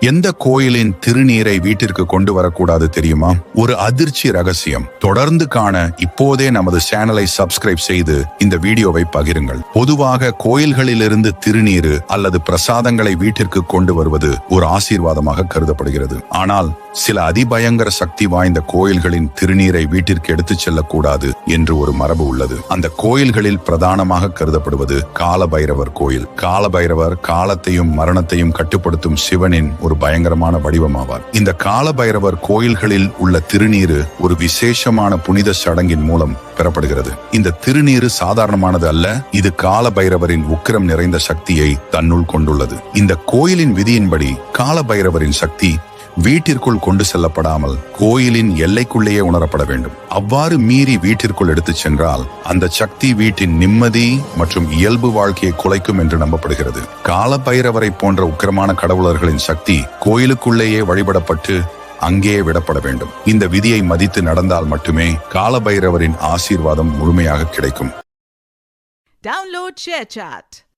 எந்த கோயிலின் திருநீரை வீட்டிற்கு கொண்டு வரக்கூடாது தெரியுமா? ஒரு அதிர்ச்சி ரகசியம். தொடர்ந்து காண இப்போதே நமது சேனலை சப்ஸ்கிரைப் செய்து இந்த வீடியோவை பகிருங்கள். பொதுவாக கோயில்களிலிருந்து திருநீரு அல்லது பிரசாதங்களை வீட்டிற்கு கொண்டு வருவது ஒரு ஆசீர்வாதமாக கருதப்படுகிறது. ஆனால் சில அதிபயங்கர சக்தி வாய்ந்த கோயில்களின் திருநீரை வீட்டிற்கு எடுத்துச் செல்லக்கூடாது என்று ஒரு மரபு உள்ளது. அந்த கோயில்களில் பிரதானமாக கருதப்படுவது காலபைரவர் கோயில். காலபைரவர் காலத்தையும் மரணத்தையும் கட்டுப்படுத்தும் சிவனின் ஒரு பயங்கரமான வடிவமாவார். இந்த காலபைரவர் கோயில்களில் உள்ள திருநீரு ஒரு விசேஷமான புனித சடங்கின் மூலம் பெறப்படுகிறது. இந்த திருநீரு சாதாரணமானது அல்ல. இது காலபைரவரின் உக்கிரம் நிறைந்த சக்தியை தன்னுள் கொண்டுள்ளது. இந்த கோயிலின் விதியின்படி காலபைரவரின் சக்தி வீட்டிற்குள் கொண்டு செல்லப்படாமல் கோயிலின் எல்லைக்குள்ளேயே உணரப்பட வேண்டும். அவ்வாறு மீறி வீட்டிற்குள் எடுத்துச் சென்றால் அந்த சக்தி வீட்டின் நிம்மதி மற்றும் இயல்பு வாழ்க்கையை குலைக்கும் என்று நம்பப்படுகிறது. காலபைரவரை போன்ற உக்கிரமான கடவுளர்களின் சக்தி கோயிலுக்குள்ளேயே வழிபடப்பட்டு அங்கே விடப்பட வேண்டும். இந்த விதியை மதித்து நடந்தால் மட்டுமே காலபைரவரின் ஆசீர்வாதம் முழுமையாக கிடைக்கும். Download ShareChat.